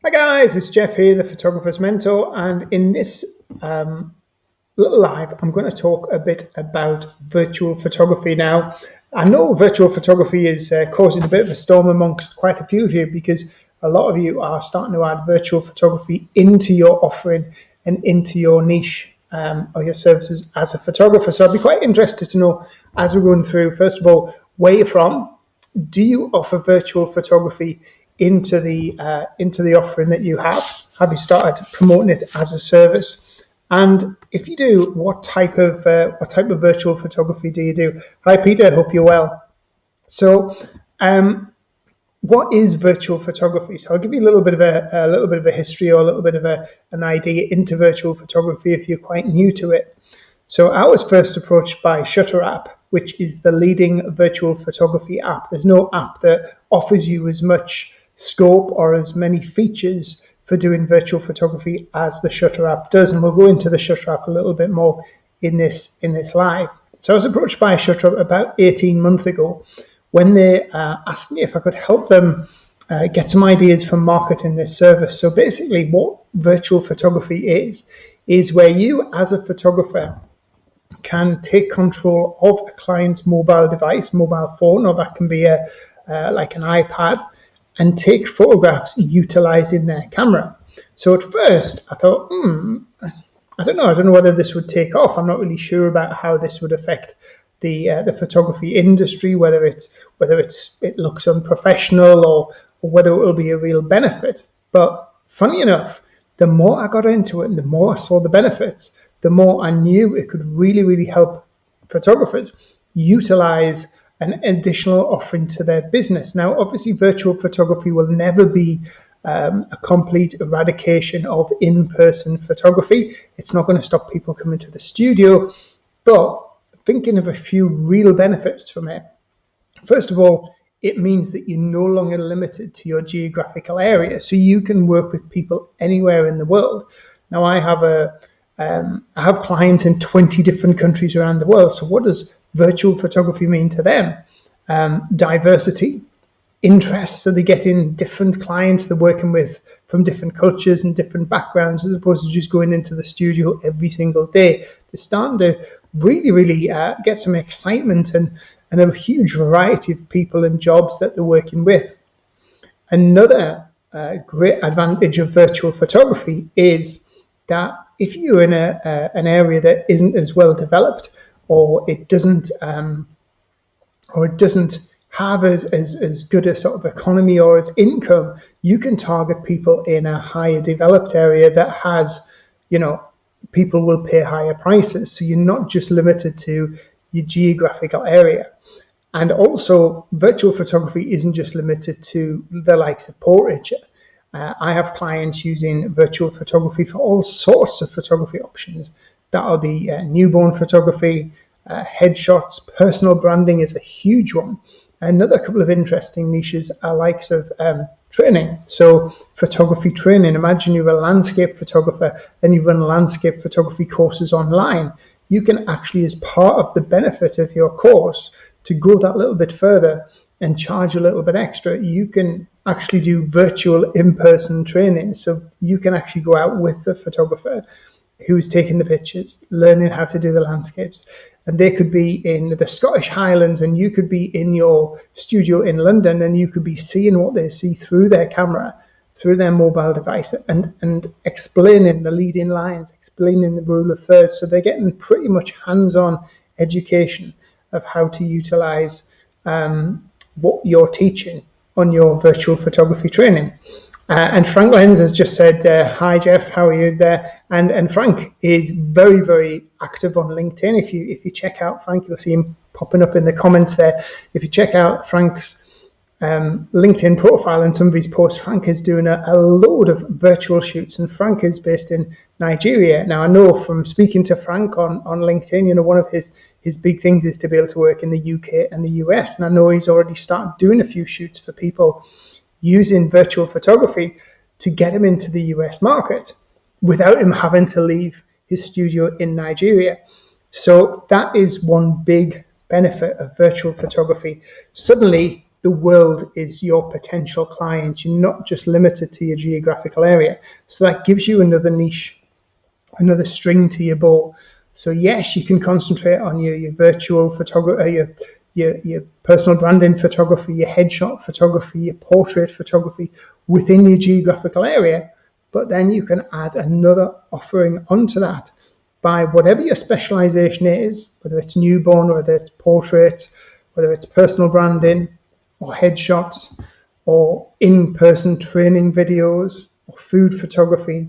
Hi guys, it's Jeff here, the Photographer's Mentor, and in this little live, I'm going to talk a bit about virtual photography. Now, I know virtual photography is causing a bit of a storm amongst quite a few of you because a lot of you are starting to add virtual photography into your offering and into your niche or your services as a photographer. So I'd be quite interested to know, as we're going through, first of all, where you're from. Do you offer virtual photography into the offering that you have? Have you started promoting it as a service? And if you do, what type of virtual photography do you do? Hi Peter, hope you're well. So, what is virtual photography? So I'll give you a little bit of a history or a little bit of an idea into virtual photography if you're quite new to it. So I was first approached by Shutter app, which is the leading virtual photography app. There's no app that offers you as much scope or as many features for doing virtual photography as the Shutter app does, and we'll go into the Shutter app a little bit more in this live. So I was approached by Shutter app about 18 months ago when they asked me if I could help them get some ideas for marketing this service. So basically what virtual photography is where you as a photographer can take control of a client's mobile device, mobile phone, or that can be like an iPad, and take photographs utilizing their camera. So at first I thought, I don't know whether this would take off. I'm not really sure about how this would affect the photography industry, whether it looks unprofessional or whether it will be a real benefit. But funny enough, the more I got into it and the more I saw the benefits, the more I knew it could really, really help photographers utilize an additional offering to their business. Now, obviously, virtual photography will never be a complete eradication of in-person photography. It's not going to stop people coming to the studio, but thinking of a few real benefits from it. First of all, it means that you're no longer limited to your geographical area, so you can work with people anywhere in the world. Now, I have clients in 20 different countries around the world. So what does virtual photography mean to them? Diversity, interest. So they get in different clients they're working with from different cultures and different backgrounds, as opposed to just going into the studio every single day. They're starting to really get some excitement and a huge variety of people and jobs that they're working with. Another great advantage of virtual photography is that if you're in an area that isn't as well developed, or it doesn't have as good a sort of economy or as income, you can target people in a higher developed area that has, people will pay higher prices. So you're not just limited to your geographical area. And also, virtual photography isn't just limited to the likes of portraiture. I have clients using virtual photography for all sorts of photography options. That'll be newborn photography, headshots, personal branding is a huge one. Another couple of interesting niches are likes of training. So photography training. Imagine you're a landscape photographer and you run landscape photography courses online. You can actually, as part of the benefit of your course, to go that little bit further and charge a little bit extra, you can actually do virtual in-person training. So you can actually go out with the photographer who's taking the pictures, learning how to do the landscapes. And they could be in the Scottish Highlands and you could be in your studio in London and you could be seeing what they see through their camera, through their mobile device, and explaining the leading lines, explaining the rule of thirds. So they're getting pretty much hands-on education of how to utilize what you're teaching on your virtual photography training. And Frank Lenz has just said, hi Jeff, how are you there? And Frank is very, very active on LinkedIn. If you check out Frank, you'll see him popping up in the comments there. If you check out Frank's LinkedIn profile and some of his posts, Frank is doing a load of virtual shoots, and Frank is based in Nigeria. Now, I know from speaking to Frank on LinkedIn, one of his big things is to be able to work in the UK and the US, and I know he's already started doing a few shoots for people using virtual photography to get him into the US market without him having to leave his studio in Nigeria. So that is one big benefit of virtual photography. Suddenly the world is your potential client. You're not just limited to your geographical area. So that gives you another niche, another string to your bow. So yes, you can concentrate on your virtual photography, your personal branding photography, your headshot photography, your portrait photography within your geographical area, but then you can add another offering onto that by whatever your specialization is, whether it's newborn, whether it's portraits, whether it's personal branding or headshots or in-person training videos or food photography.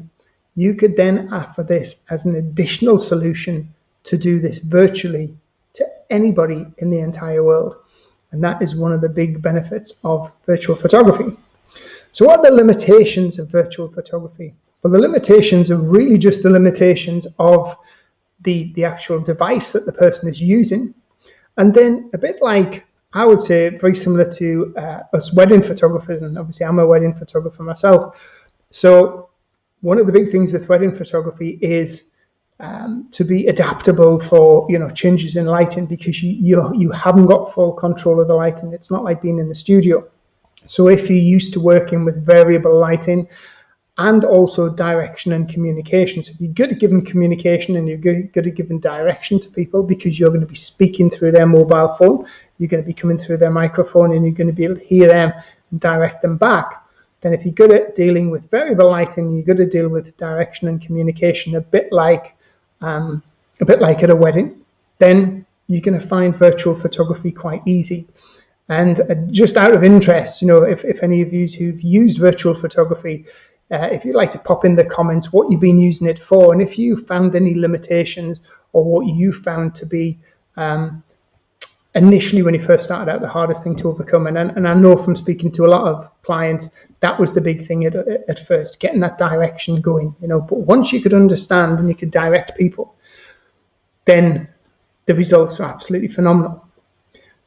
You could then offer this as an additional solution to do this virtually to anybody in the entire world. And that is one of the big benefits of virtual photography. So what are the limitations of virtual photography? Well, the limitations are really just the limitations of the actual device that the person is using. And then a bit like, I would say, very similar to us wedding photographers, and obviously I'm a wedding photographer myself. So one of the big things with wedding photography is to be adaptable for changes in lighting, because you haven't got full control of the lighting. It's not like being in the studio. So if you're used to working with variable lighting and also direction and communication, so if you're good at giving communication and you're good at giving direction to people, because you're going to be speaking through their mobile phone, you're going to be coming through their microphone and you're going to be able to hear them and direct them back. Then if you're good at dealing with variable lighting, you're good to deal with direction and communication, a bit like at a wedding, then you're going to find virtual photography quite easy. And just out of interest, if any of you who've used virtual photography, if you'd like to pop in the comments what you've been using it for, and if you found any limitations or what you found to be initially when you first started out the hardest thing to overcome. And I know from speaking to a lot of clients, that was the big thing at first, getting that direction going. But once you could understand and you could direct people, then the results are absolutely phenomenal.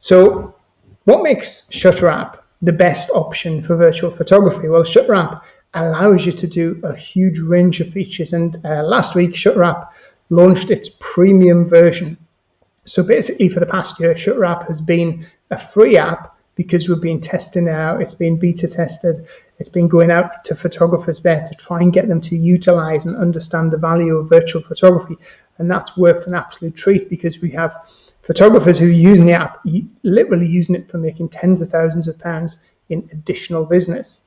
So what makes Shutter App the best option for virtual photography? Well, Shutter App allows you to do a huge range of features. And last week, Shutter App launched its premium version. So basically for the past year, Shutter App has been a free app because we've been testing it out. It's been beta tested. It's been going out to photographers there to try and get them to utilize and understand the value of virtual photography. And that's worked an absolute treat, because we have photographers who are using the app, literally using it for making tens of thousands of pounds in additional business.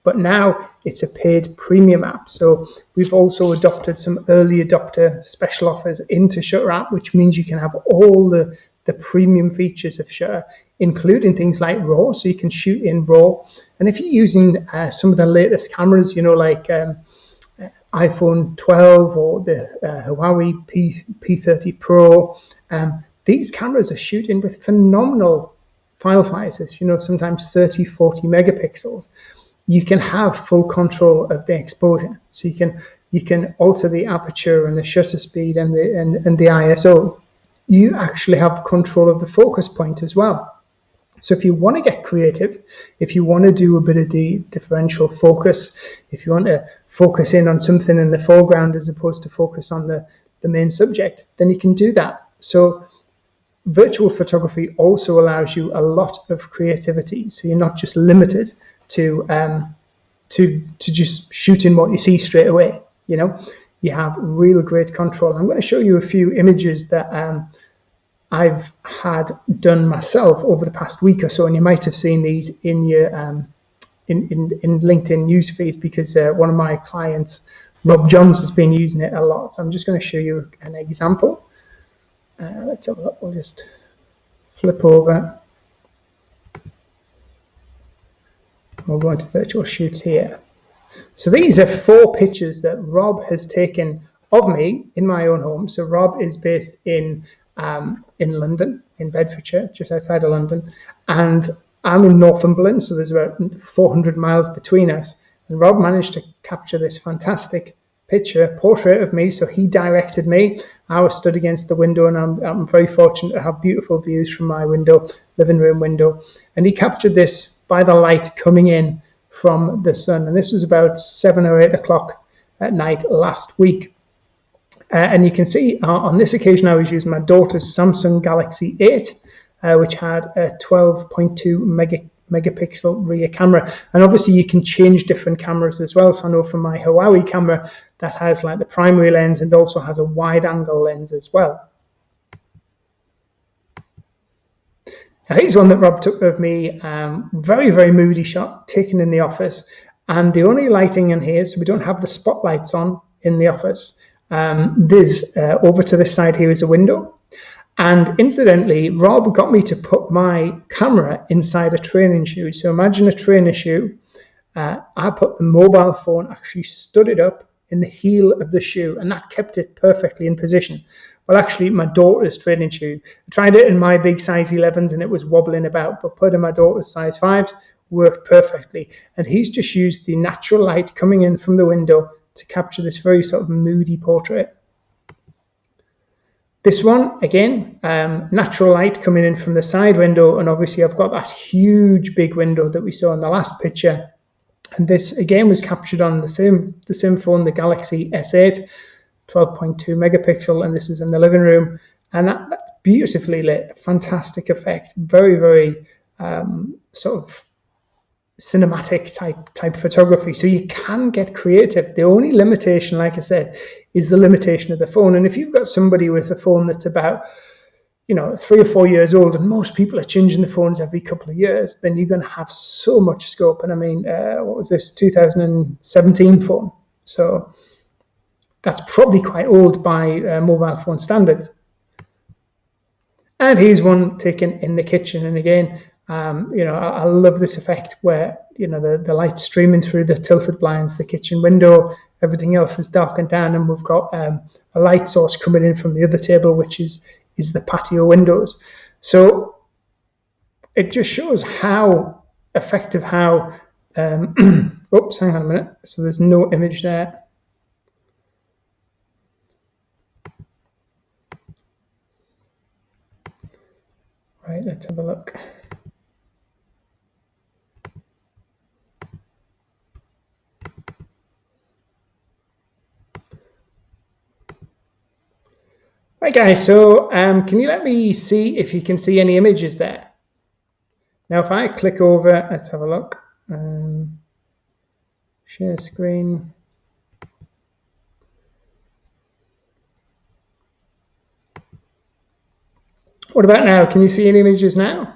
But now it's a paid premium app. So we've also adopted some early adopter special offers into Shutter App, which means you can have all the premium features of Shutter, including things like RAW, so you can shoot in RAW. And if you're using some of the latest cameras, like iPhone 12 or the Huawei P30 Pro, these cameras are shooting with phenomenal file sizes, sometimes 30, 40 megapixels. You can have full control of the exposure. So you can alter the aperture and the shutter speed and the ISO. You actually have control of the focus point as well. So if you want to get creative, if you want to do a bit of the differential focus, if you want to focus in on something in the foreground as opposed to focus on the main subject, then you can do that. So virtual photography also allows you a lot of creativity. So you're not just limited to just shooting what you see straight away. You have real great control. I'm going to show you a few images that I've had done myself over the past week or so, and you might have seen these in your in LinkedIn newsfeed, because one of my clients, Rob Johns, has been using it a lot. So I'm just going to show you an example. Let's have a look. We'll just flip over. We'll go into virtual shoots here. So these are 4 pictures that Rob has taken of me in my own home. So Rob is based in London, in Bedfordshire, just outside of London, and I'm in Northumberland, so there's about 400 miles between us. And Rob managed to capture this fantastic portrait of me. So he directed me. I was stood against the window, and I'm very fortunate to have beautiful views from my window, living room window. And he captured this by the light coming in from the sun. And this was about 7 or 8 o'clock at night last week. And you can see on this occasion I was using my daughter's Samsung Galaxy 8. which had a 12.2 megapixel rear camera. And obviously you can change different cameras as well. So I know from my Huawei camera that has like the primary lens and also has a wide angle lens as well. Now here's one that Rob took of me, very, very moody shot taken in the office. And the only lighting in here, so we don't have the spotlights on in the office. There's over to this side here is a window. And incidentally, Rob got me to put my camera inside a training shoe. So imagine a training shoe. I put the mobile phone, actually stood it up in the heel of the shoe, and that kept it perfectly in position. Well, actually, my daughter's training shoe. I tried it in my big size 11s and it was wobbling about, but put in my daughter's size 5s, worked perfectly. And he's just used the natural light coming in from the window to capture this very sort of moody portrait. This one, again, natural light coming in from the side window, and obviously I've got that huge big window that we saw in the last picture. And this, again, was captured on the same phone, the Galaxy S8, 12.2 megapixel, and this is in the living room. And that's beautifully lit, fantastic effect, very, very sort of cinematic type photography. So you can get creative. The only limitation, like I said, is the limitation of the phone. And if you've got somebody with a phone that's about 3 or 4 years old, and most people are changing the phones every couple of years, then you're going to have so much scope. And I mean, what was this, 2017 phone? So that's probably quite old by mobile phone standards. And here's one taken in the kitchen. And again, I love this effect where, the light streaming through the tilted blinds, the kitchen window, everything else is darkened down, and we've got a light source coming in from the other table, which is the patio windows. So it just shows how effective, oops, hang on a minute. So there's no image there. Right, let's have a look. Right, guys, so can you let me see if you can see any images there? Now, if I click over, let's have a look. Share screen. What about now? Can you see any images now?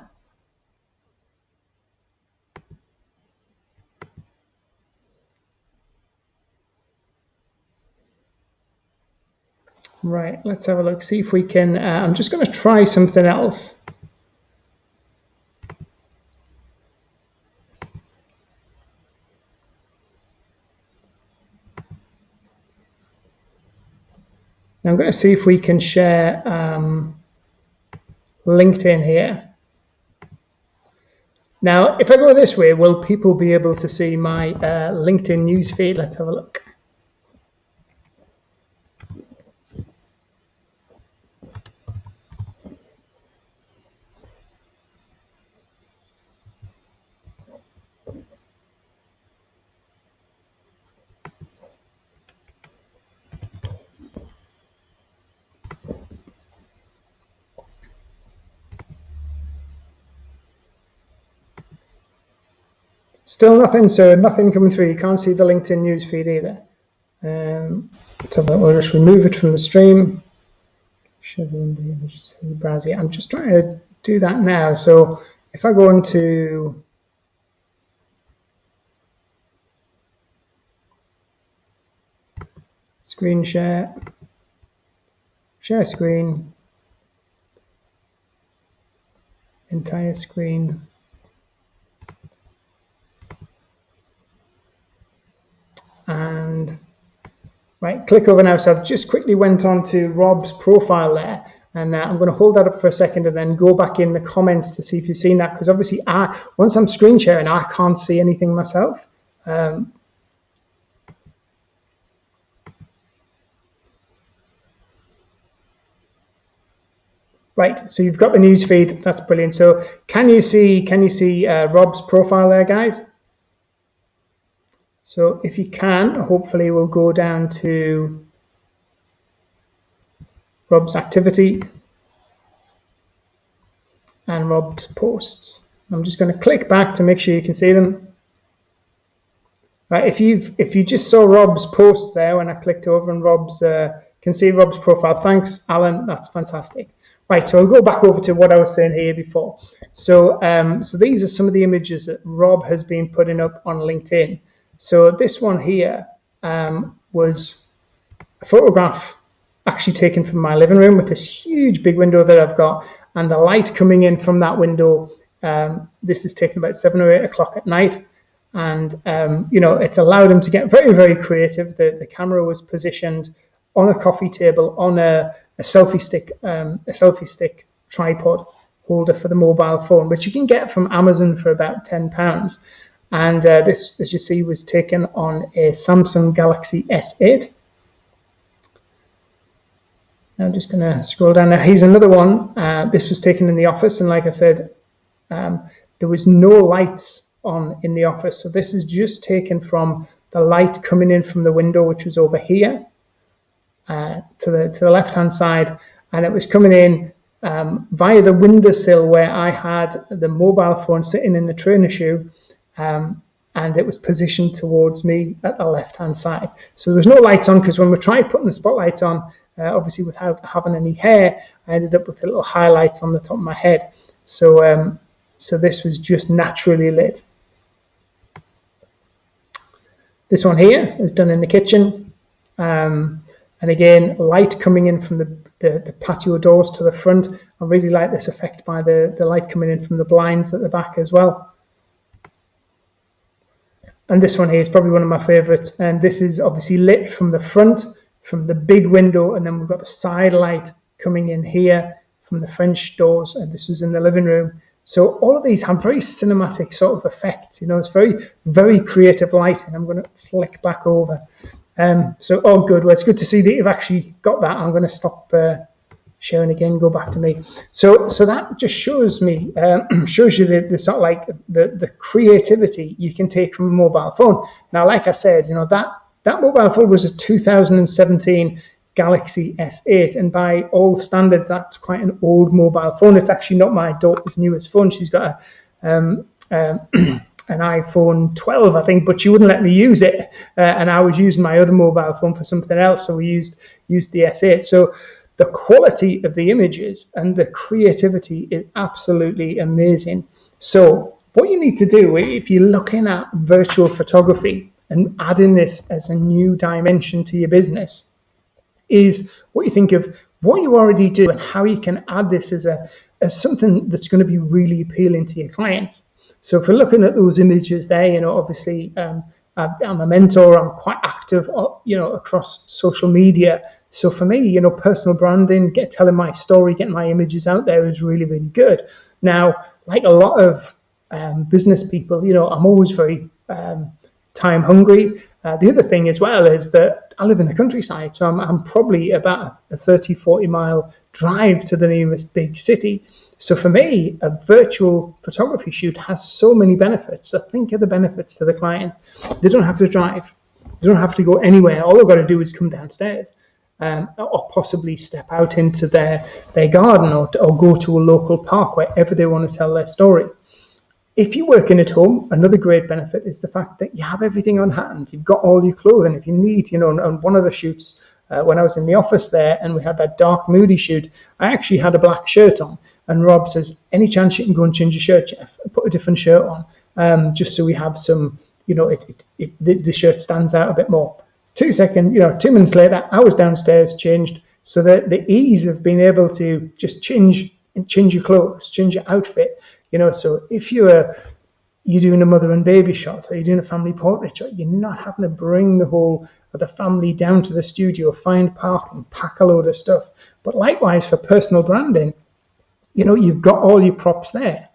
Right, let's have a look, see if we can, I'm just going to try something else. Now I'm going to see if we can share LinkedIn here. Now, if I go this way, will people be able to see my LinkedIn newsfeed? Let's have a look. Still nothing, so nothing coming through. You can't see the LinkedIn newsfeed either. So we'll just remove it from the stream. Show the images to the browser. I'm just trying to do that now. So if I go into screen share, share screen, entire screen. And right, click over now. So I've just quickly went on to Rob's profile there, and I'm going to hold that up for a second and then go back in the comments to see if you've seen that, because obviously once I'm screen sharing, I can't see anything myself. Right, so you've got the news feed. That's brilliant. So can you see Rob's profile there, guys? So if you can, hopefully we'll go down to Rob's activity. and Rob's posts. I'm just going to click back to make sure you can see them. Right, if you just saw Rob's posts there when I clicked over, and Rob's can see Rob's profile. Thanks, Alan. That's fantastic. Right, so I'll go back over to what I was saying here before. So so these are some of the images that Rob has been putting up on LinkedIn. So this one here was a photograph actually taken from my living room with this huge big window that I've got, and the light coming in from that window. This is taken about 7 or 8 o'clock at night. And, you know, it's allowed him to get very, very creative. The camera was positioned on a coffee table on a selfie stick tripod holder for the mobile phone, which you can get from Amazon for about £10. And this, as you see, was taken on a Samsung Galaxy S8. Now I'm just going to scroll down now. Here's another one. This was taken in the office, and like I said, there was no lights on in the office, so this is just taken from the light coming in from the window, which was over here to the left hand side, and it was coming in via the windowsill where I had the mobile phone sitting in the trainer shoe, and it was positioned towards me at the left hand side. So there was no lights on, because when we tried putting the spotlights on, obviously without having any hair, I ended up with a little highlights on the top of my head. So so this was just naturally lit. This one here is done in the kitchen, and again, light coming in from the patio doors to the front. I really like this effect by the light coming in from the blinds at the back as well. And this one here is probably one of my favorites, and this is obviously lit from the front, from the big window, and then we've got the side light coming in here from the French doors, and this was in the living room. So all of these have very cinematic sort of effects. You know, it's very, very creative lighting. I'm going to flick back over. So, oh, good. Well, it's good to see that you've actually got that. I'm going to stop sharing again, go back to me. So that just shows me, shows you the sort of like the creativity you can take from a mobile phone. Now, like I said, you know, that mobile phone was a 2017 Galaxy S8, and by all standards, that's quite an old mobile phone. It's actually not my daughter's newest phone. She's got an iPhone 12, I think, but she wouldn't let me use it, and I was using my other mobile phone for something else, so we used the S8. So the quality of the images and the creativity is absolutely amazing. So what you need to do if you're looking at virtual photography and adding this as a new dimension to your business, is what you think of what you already do and how you can add this as something that's going to be really appealing to your clients. So if we're looking at those images there, you know, obviously I'm a mentor, I'm quite active, you know, across social media. So for me, you know, personal branding, telling my story, getting my images out there is really, really good. Now, like a lot of business people, you know, I'm always very time hungry. The other thing as well is that I live in the countryside, so I'm probably about a 30-40 mile drive to the nearest big city. So for me, a virtual photography shoot has so many benefits. So think of the benefits to the client. They don't have to drive. They don't have to go anywhere. All they've got to do is come downstairs, or possibly step out into their garden, or go to a local park, wherever they want to tell their story. If you're working at home, another great benefit is the fact that you have everything on hand. You've got all your clothing. If you need, you know, on one of the shoots, when I was in the office there and we had that dark, moody shoot, I actually had a black shirt on. And Rob says, any chance you can go and change your shirt, Jeff? Put a different shirt on, just so we have some, you know, the shirt stands out a bit more. 2 minutes later, I was downstairs, changed. So the ease of being able to just change your clothes, change your outfit. You know, so if you're doing a mother and baby shot, or you're doing a family portrait shot, you're not having to bring the whole of the family down to the studio, find parking, pack a load of stuff. But likewise for personal branding, you know, you've got all your props there.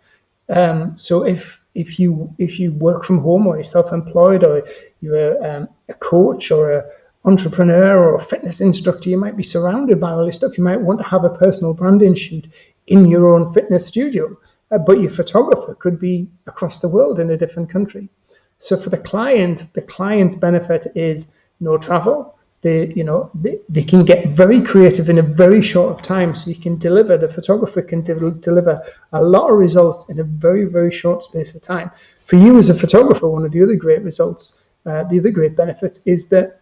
So if you work from home, or you're self-employed, or you're a coach or an entrepreneur or a fitness instructor, you might be surrounded by all this stuff. You might want to have a personal branding shoot in your own fitness studio. But your photographer could be across the world in a different country. So for the client benefit is no travel, they can get very creative in a very short of time. So the photographer can deliver a lot of results in a very, very short space of time. For you as a photographer, one of the other great results, the other great benefits is that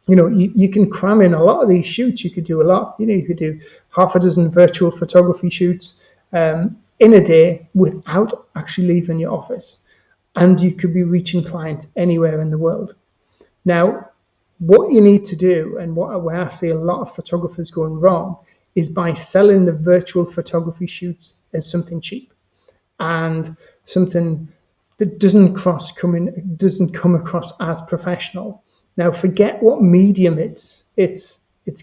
you can cram in a lot of these shoots. You could do a lot. You could do half a dozen virtual photography shoots in a day without actually leaving your office. And you could be reaching clients anywhere in the world. Now, what you need to do, and where I see a lot of photographers going wrong, is by selling the virtual photography shoots as something cheap and something that doesn't come across as professional. Now, forget what medium it's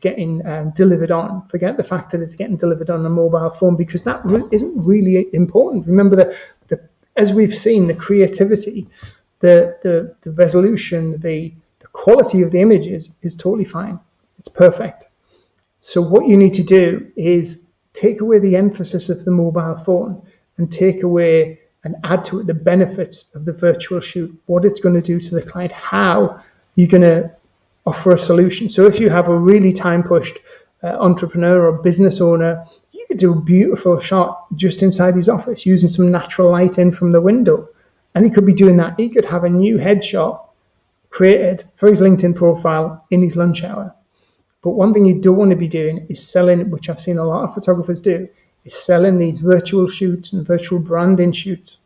getting delivered on. Forget the fact that it's getting delivered on a mobile phone, because that isn't really important. Remember that as we've seen, the creativity, the resolution, the quality of the images is totally fine. It's perfect. So what you need to do is take away the emphasis of the mobile phone and take away and add to it the benefits of the virtual shoot, what it's going to do to the client, how you're going to offer a solution. So if you have a really time-pushed entrepreneur or business owner, you could do a beautiful shot just inside his office using some natural light in from the window. And he could be doing that. He could have a new headshot created for his LinkedIn profile in his lunch hour. But one thing you don't want to be doing is selling, which I've seen a lot of photographers do, is selling these virtual shoots and virtual branding shoots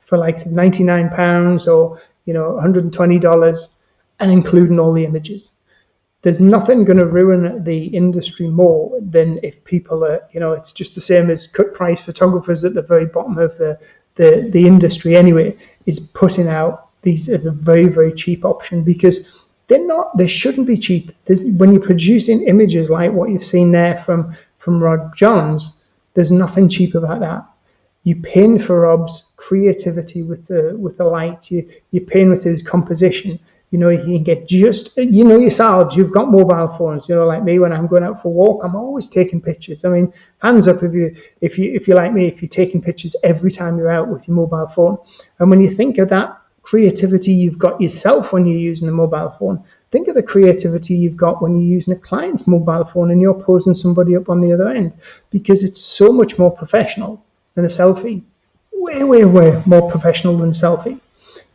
for like £99 or $120 and including all the images. There's nothing going to ruin the industry more than if people are, it's just the same as cut price photographers at the very bottom of the industry anyway, is putting out these as a very, very cheap option, because they shouldn't be cheap. When you're producing images like what you've seen there from Rob Johns, there's nothing cheap about that. You pin for Rob's creativity with the light. You pin with his composition. You can get yourselves, you've got mobile phones, like me. When I'm going out for a walk, I'm always taking pictures. I mean, hands up if you're like me, if you're taking pictures every time you're out with your mobile phone. And when you think of that creativity you've got yourself when you're using a mobile phone, think of the creativity you've got when you're using a client's mobile phone and you're posing somebody up on the other end, because it's so much more professional than a selfie. Way, way, way more professional than a selfie.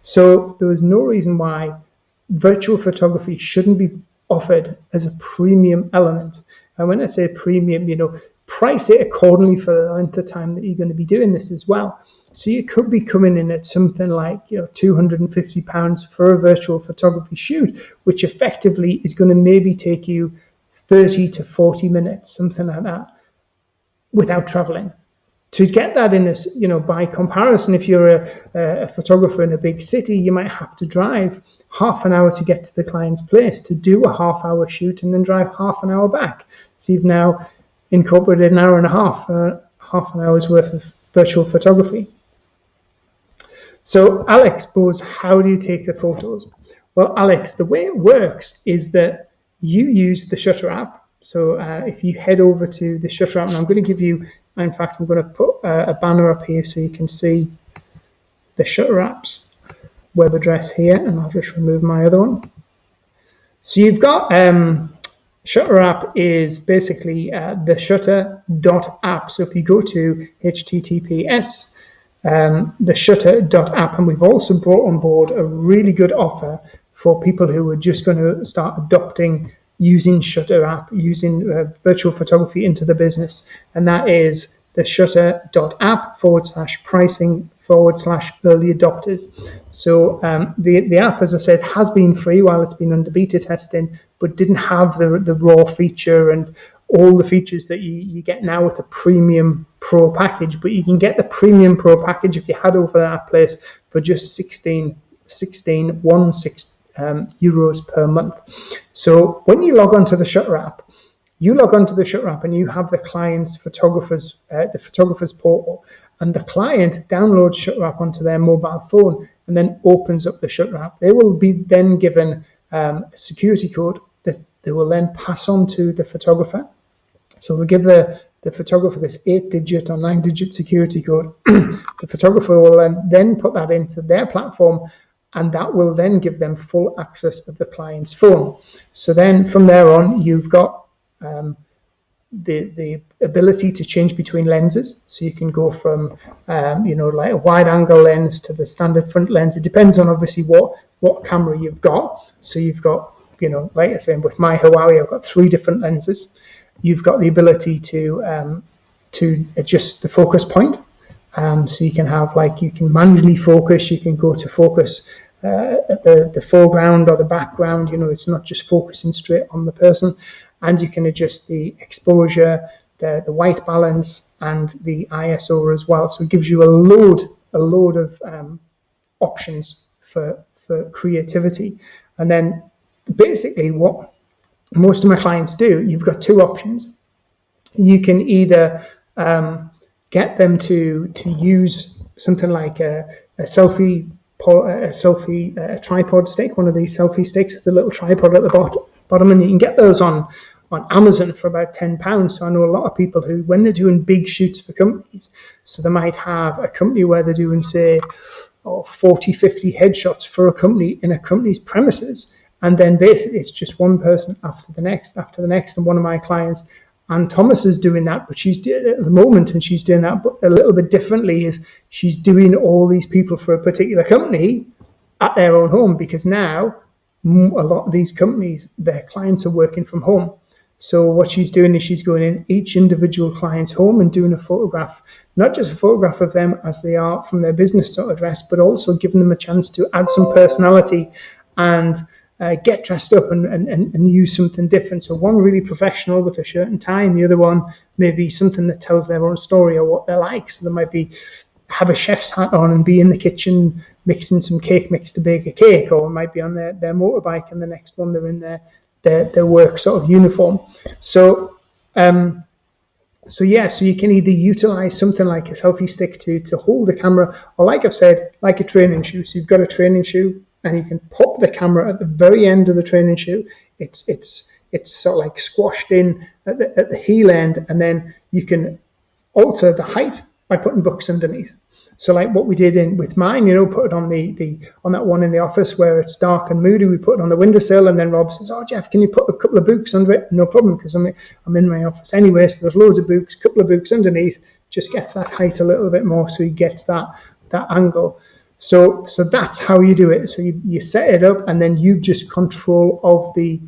So there is no reason why virtual photography shouldn't be offered as a premium element. And when I say premium, price it accordingly for the length of time that you're going to be doing this as well. So you could be coming in at something like £250 for a virtual photography shoot, which effectively is going to maybe take you 30 to 40 minutes, something like that, without traveling. To get that in by comparison, if you're a photographer in a big city, you might have to drive half an hour to get to the client's place to do a half-hour shoot and then drive half an hour back. So you've now incorporated an hour and a half, half an hour's worth of virtual photography. So Alex posed, how do you take the photos? Well, Alex, the way it works is that you use the Shutter app. So if you head over to the Shutter app, and I'm going to give you, in fact, I'm going to put a banner up here so you can see the Shutter app's web address here, and I'll just remove my other one. So you've got Shutter app is basically the shutter.app. So if you go to https the shutter.app, and we've also brought on board a really good offer for people who are just going to start adopting using Shutter app, using virtual photography into the business, and that is the shutter.app/pricing/early adopters. So the app, as I said, has been free while it's been under beta testing, but didn't have the raw feature and all the features that you get now with the Premium Pro package. But you can get the Premium Pro package if you head over to that place for just 16 euros per month. So when you log onto the Shutter app, and you have the client's photographer's portal, and the client downloads Shutter app onto their mobile phone and then opens up the Shutter app. They will be then given a security code that they will then pass on to the photographer. So we'll give the photographer this 8-digit or 9-digit security code. The photographer will then put that into their platform, and that will then give them full access of the client's phone. So then from there on, you've got the ability to change between lenses. So you can go from, like a wide angle lens to the standard front lens. It depends on obviously what camera you've got. So you've got, like I said, with my Huawei, I've got 3 different lenses. You've got the ability to adjust the focus point. So you can have, you can manually focus, you can go to focus at the foreground or the background, it's not just focusing straight on the person. And you can adjust the exposure, the white balance, and the ISO as well. So it gives you a load of options for creativity. And then basically what most of my clients do, you've got 2 options. You can either get them to use something like a selfie tripod stick, one of these selfie sticks with a little tripod at the bottom, and you can get those on Amazon for about £10. So I know a lot of people who, when they're doing big shoots for companies, so they might have a company where they're doing, say, 40, 50 headshots for a company in a company's premises, and then basically it's just one person after the next. And one of my clients, Ann Thomas, is doing that, but she's at the moment, and she's doing that a little bit differently, is she's doing all these people for a particular company at their own home, because now a lot of these companies, their clients are working from home. So what she's doing is she's going in each individual client's home and doing a photograph, not just a photograph of them as they are from their business sort of dress, but also giving them a chance to add some personality and get dressed up and use something different. So one really professional with a shirt and tie, and the other one maybe something that tells their own story or what they're like. So they might have a chef's hat on and be in the kitchen mixing some cake mix to bake a cake, or it might be on their motorbike, and the next one they're in their work sort of uniform. So so you can either utilize something like a selfie stick to hold the camera, or like I've said, like a training shoe. So you've got a training shoe, and you can pop the camera at the very end of the training shoe. It's sort of like squashed in at the heel end, and then you can alter the height by putting books underneath. So like what we did with mine, put it on on that one in the office where it's dark and moody. We put it on the windowsill, and then Rob says, "Oh, Jeff, can you put a couple of books under it?" No problem, because I'm in my office anyway, so there's loads of books. A couple of books underneath just gets that height a little bit more, so he gets that angle. So that's how you do it. So you set it up, and then you just control of the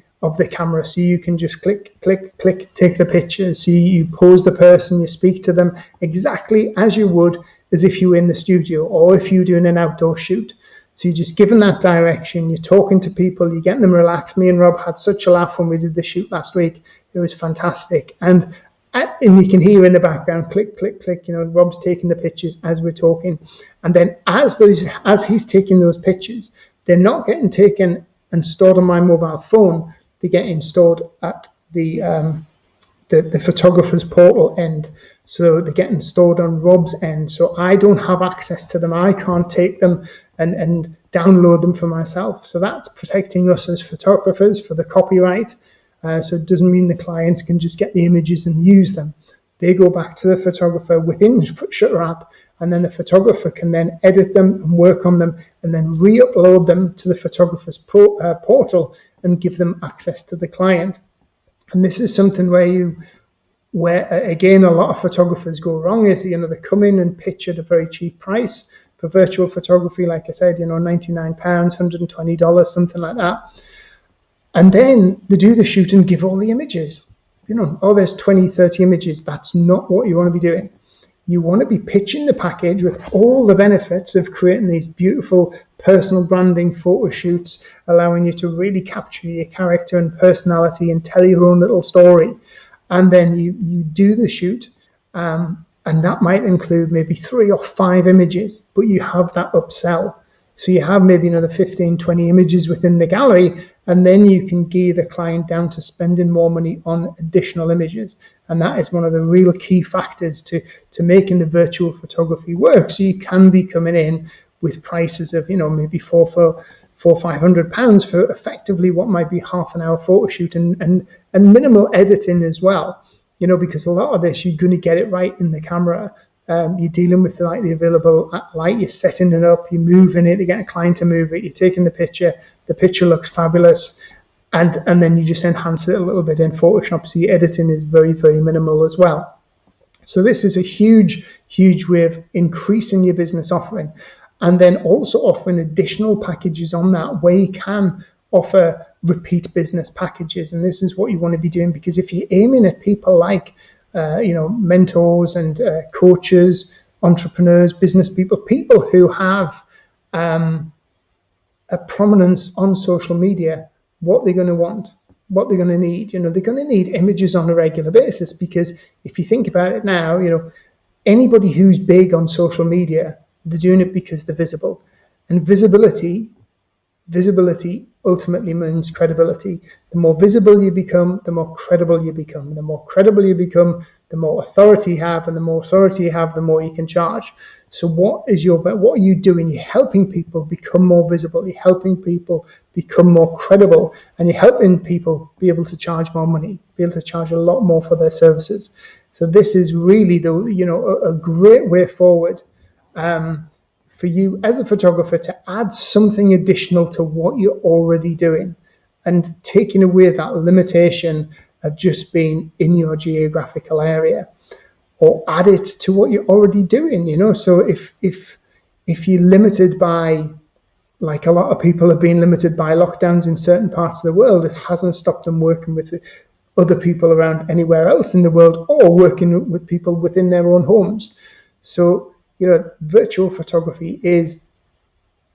camera. So you can just click, take the picture. So you pose the person, you speak to them exactly as you would as if you were in the studio, or if you're doing an outdoor shoot. So you're just giving that direction, you're talking to people, you're getting them relaxed. Me and Rob had such a laugh when we did the shoot last week. It was fantastic. And you can hear in the background, click, Rob's taking the pictures as we're talking. And then as he's taking those pictures, they're not getting taken and stored on my mobile phone. They're getting stored at the photographer's portal end. So they're getting stored on Rob's end. So I don't have access to them. I can't take them and download them for myself. So that's protecting us as photographers for the copyright. So it doesn't mean the clients can just get the images and use them. They go back to the photographer within Shutter app, and then the photographer can then edit them and work on them, and then re-upload them to the photographer's portal and give them access to the client. And this is something where again a lot of photographers go wrong, is they come in and pitch at a very cheap price for virtual photography, like I said, £99, $120, something like that. And then they do the shoot and give all the images. There's 20, 30 images. That's not what you want to be doing. You want to be pitching the package with all the benefits of creating these beautiful personal branding photo shoots, allowing you to really capture your character and personality and tell your own little story. And then you do the shoot, and that might include maybe 3 or 5 images, but you have that upsell. So you have maybe another 15, 20 images within the gallery, and then you can gear the client down to spending more money on additional images. And that is one of the real key factors to making the virtual photography work. So you can be coming in with prices of, maybe £400 or £500 for effectively what might be half an hour photo shoot and minimal editing as well, because a lot of this, you're going to get it right in the camera. you're dealing with like the available light, you're setting it up, you're moving it, you're getting a client to move it, you're taking the picture looks fabulous, and then you just enhance it a little bit in Photoshop, so your editing is very, very minimal as well. So this is a huge, huge way of increasing your business offering, and then also offering additional packages on that where you can offer repeat business packages. And this is what you want to be doing, because if you're aiming at people like mentors and coaches, entrepreneurs, business people who have a prominence on social media, what they're going to want, what they're going to need. They're going to need images on a regular basis, because if you think about it now, anybody who's big on social media, they're doing it because they're visible. And visibility ultimately means credibility. The more visible you become, the more credible you become. The more credible you become, the more authority you have, and the more authority you have, the more you can charge. So what are you doing? You're helping people become more visible. You're helping people become more credible, and you're helping people be able to charge more money, be able to charge a lot more for their services. So this is really a great way forward for you as a photographer to add something additional to what you're already doing, and taking away that limitation of just being in your geographical area, or add it to what you're already doing. So if you're limited by, like a lot of people have been limited by lockdowns in certain parts of the world, it hasn't stopped them working with other people around anywhere else in the world, or working with people within their own homes. So virtual photography is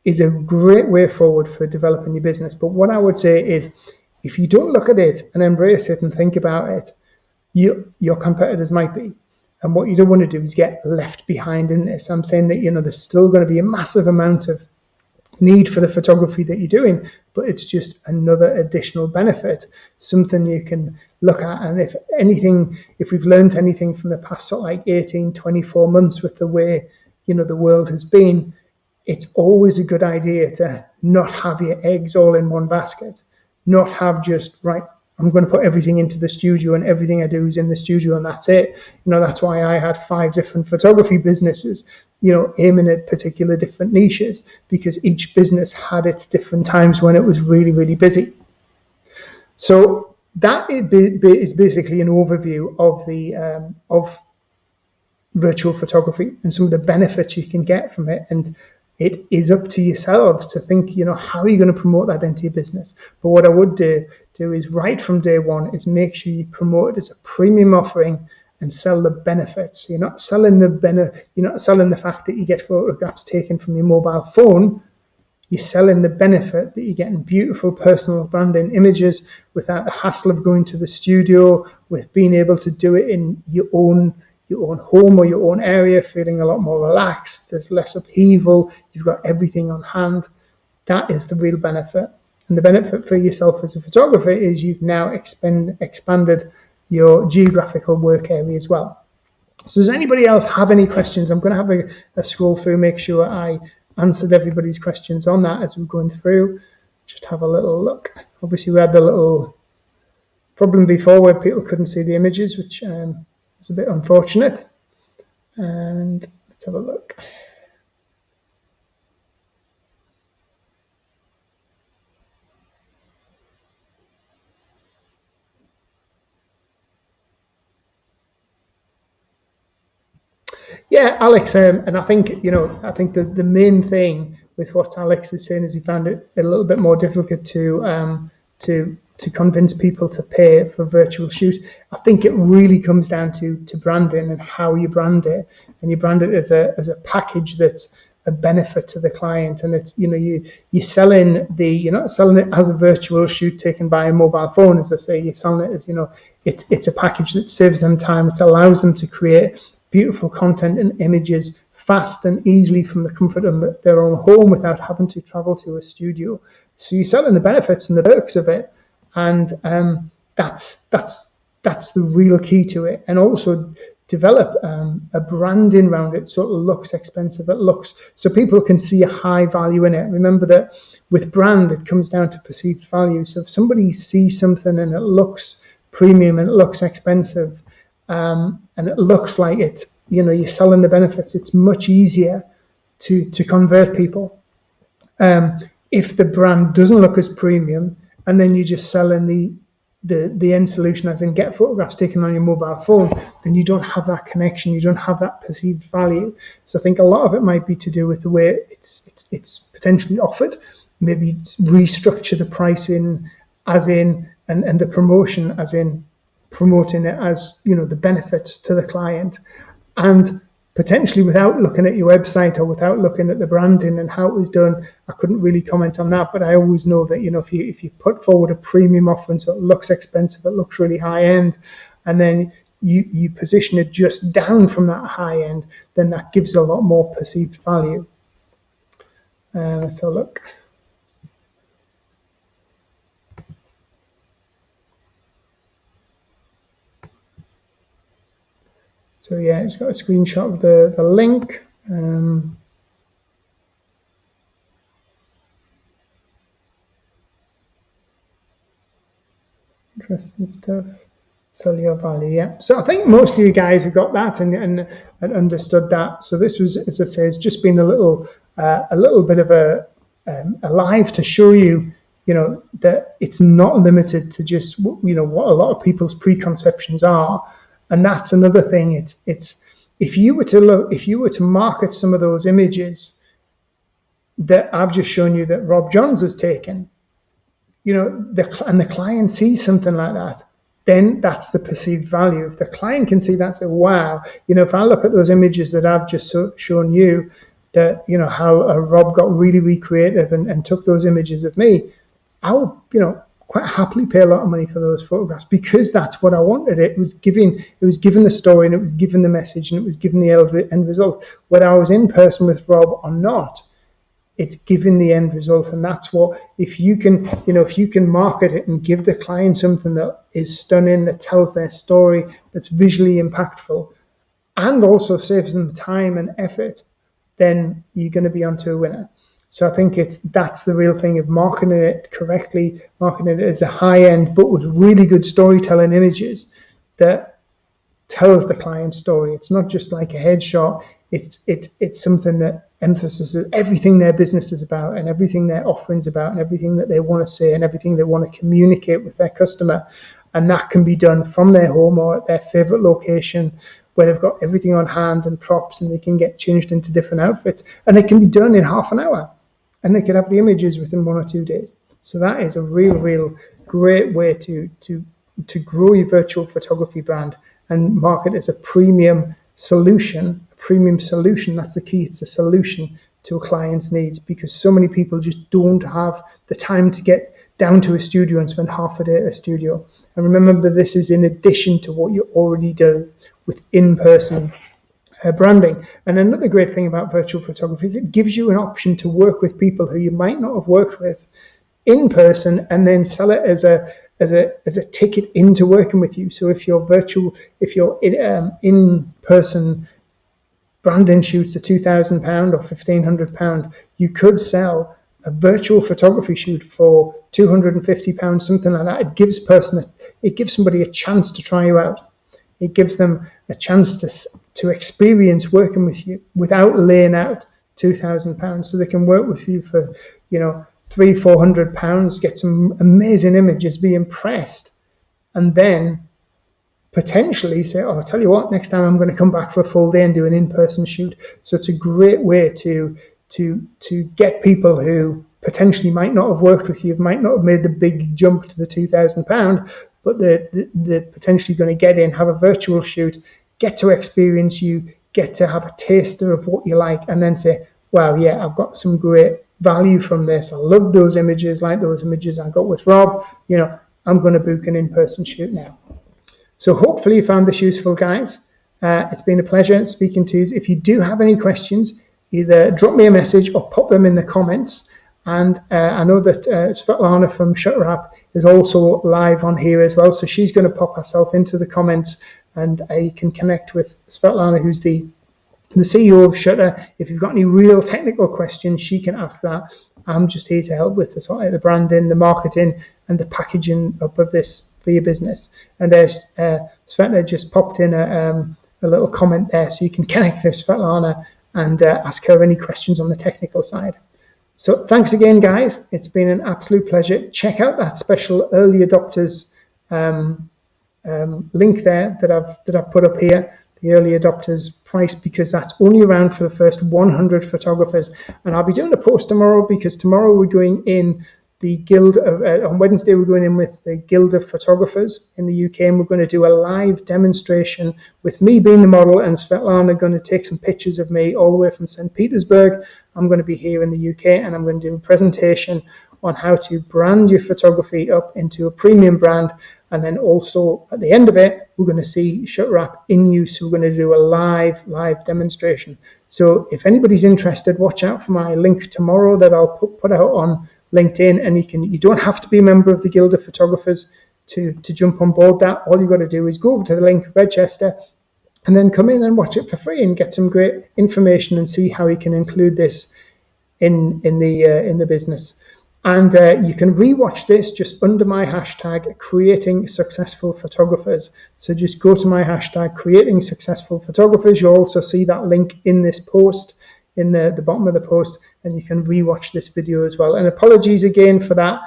a great way forward for developing your business. But what I would say is, if you don't look at it and embrace it and think about it, your competitors might be. And what you don't want to do is get left behind in this. I'm saying that, there's still going to be a massive amount of need for the photography that you're doing, but it's just another additional benefit, something you can look at. And if we've learned anything from the past 18, 24 months with the way, the world has been, it's always a good idea to not have your eggs all in one basket, not have just, right, I'm going to put everything into the studio and everything I do is in the studio and that's it. That's why I had 5 different photography businesses, aiming at particular different niches, because each business had its different times when it was really, really busy. So that is basically an overview of the of virtual photography and some of the benefits you can get from it. And it is up to yourselves to think, how are you going to promote that into your business? But what I would do is, right from day one, is make sure you promote it as a premium offering and sell the benefits. You're not selling the fact that you get photographs taken from your mobile phone. You're selling the benefit that you're getting beautiful personal branding images without the hassle of going to the studio, with being able to do it in your own home or your own area, feeling a lot more relaxed. There's less upheaval. You've got everything on hand. That is the real benefit. And the benefit for yourself as a photographer is you've now expanded your geographical work area as well. So does anybody else have any questions? I'm going to have a scroll through, make sure I answered everybody's questions on that as we're going through. Just have a little look. Obviously, we had the little problem before where people couldn't see the images, which was a bit unfortunate. And let's have a look. Yeah, Alex, and I think the main thing with what Alex is saying is he found it a little bit more difficult to convince people to pay for a virtual shoot. I think it really comes down to branding and how you brand it, and you brand it as a package that's a benefit to the client. And it's you're selling you're not selling it as a virtual shoot taken by a mobile phone, as I say. You're selling it as it's a package that saves them time. It allows them to create beautiful content and images fast and easily from the comfort of their own home without having to travel to a studio. So you're selling the benefits and the perks of it, and that's the real key to it. And also develop a branding around it so it looks expensive. It looks so people can see a high value in it. Remember that with brand, it comes down to perceived value. So if somebody sees something and it looks premium and it looks expensive, and it looks like you're selling the benefits, it's much easier to convert people. If the brand doesn't look as premium, and then you're just selling the end solution, as in get photographs taken on your mobile phone, then you don't have that connection, you don't have that perceived value. So I think a lot of it might be to do with the way it's potentially offered. Maybe restructure the pricing, as in, and the promotion, as in promoting it as, the benefits to the client, and potentially without looking at your website or without looking at the branding and how it was done. I couldn't really comment on that, but I always know that, if you put forward a premium offering, so it looks expensive, it looks really high end, and then you position it just down from that high end, then that gives a lot more perceived value. Let's have a look. So yeah, it's got a screenshot of the link. Interesting stuff. Sell your value, yeah. So I think most of you guys have got that and understood that. So this was, as I say, it's just been a little bit of a live to show you, that it's not limited to just, what a lot of people's preconceptions are. And that's another thing. It's if you were to market some of those images that I've just shown you that Rob Johns has taken, and the client sees something like that, then that's the perceived value. If the client can see that, say, wow, if I look at those images that I've just shown you, that how Rob got really creative and took those images of me, I would quite happily pay a lot of money for those photographs, because that's what I wanted. It was giving the story, and it was giving the message, and it was giving the end result. Whether I was in person with Rob or not, it's giving the end result. And that's what, if you can market it and give the client something that is stunning, that tells their story, that's visually impactful, and also saves them time and effort, then you're going to be onto a winner. So I think that's the real thing of marketing it correctly, marketing it as a high end, but with really good storytelling images that tells the client's story. It's not just like a headshot. It's something that emphasizes everything their business is about, and everything their offering's about, and everything that they want to say, and everything they want to communicate with their customer. And that can be done from their home or at their favorite location, where they've got everything on hand and props, and they can get changed into different outfits, and it can be done in half an hour, and they could have the images within 1 or 2 days. So that is a real great way to grow your virtual photography brand and market as a premium solution. That's the key. It's a solution to a client's needs, because so many people just don't have the time to get down to a studio and spend half a day at a studio. And remember, this is in addition to what you already do with in-person branding. And another great thing about virtual photography is it gives you an option to work with people who you might not have worked with in person, and then sell it as a ticket into working with you. So if your in-person branding shoots are £2,000 or £1,500, you could sell a virtual photography shoot for £250, something like that. It gives somebody a chance to try you out. It gives them a chance to experience working with you without laying out £2,000. So they can work with you for £300-400, get some amazing images, be impressed, and then potentially say, oh, I'll tell you what, next time I'm going to come back for a full day and do an in-person shoot. So it's a great way to get people who potentially might not have worked with you, might not have made the big jump to the £2,000, but they're potentially going to get in, have a virtual shoot, get to experience you, get to have a taster of what you like, and then say, wow, yeah, I've got some great value from this. I love those images, like those images I got with Rob. I'm going to book an in-person shoot now. So hopefully you found this useful, guys. It's been a pleasure speaking to you. If you do have any questions, either drop me a message or pop them in the comments. And I know that Svetlana from Shutter App is also live on here as well. So she's going to pop herself into the comments, and you can connect with Svetlana, who's the CEO of Shutter. If you've got any real technical questions, she can ask that. I'm just here to help with the branding, the marketing, and the packaging up of this for your business. And there's Svetlana just popped in a little comment there, so you can connect with Svetlana and ask her any questions on the technical side. So thanks again, guys. It's been an absolute pleasure. Check out that special early adopters link there that I've put up here, the early adopters price, because that's only around for the first 100 photographers. And I'll be doing a post tomorrow, because tomorrow we're going in the Guild of, on Wednesday we're going in with the Guild of Photographers in the UK, and we're going to do a live demonstration with me being the model and Svetlana going to take some pictures of me all the way from St. Petersburg. I'm going to be here in the UK, and I'm going to do a presentation on how to brand your photography up into a premium brand. And then also at the end of it, we're going to see shutter wrap in use. So we're going to do a live demonstration. So if anybody's interested, watch out for my link tomorrow that I'll put out on LinkedIn. And you don't have to be a member of the Guild of Photographers to jump on board that. All you've got to do is go over to the link, register, and then come in and watch it for free and get some great information and see how you can include this in the business. And you can rewatch this just under my hashtag, Creating Successful Photographers. So just go to my hashtag, Creating Successful Photographers. You'll also see that link in this post, in the bottom of the post, and you can rewatch this video as well. And apologies again for that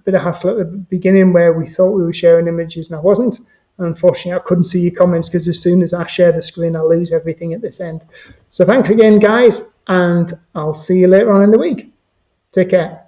bit of hassle at the beginning where we thought we were sharing images and I wasn't. And unfortunately, I couldn't see your comments because as soon as I share the screen, I lose everything at this end. So thanks again, guys, and I'll see you later on in the week. Take care.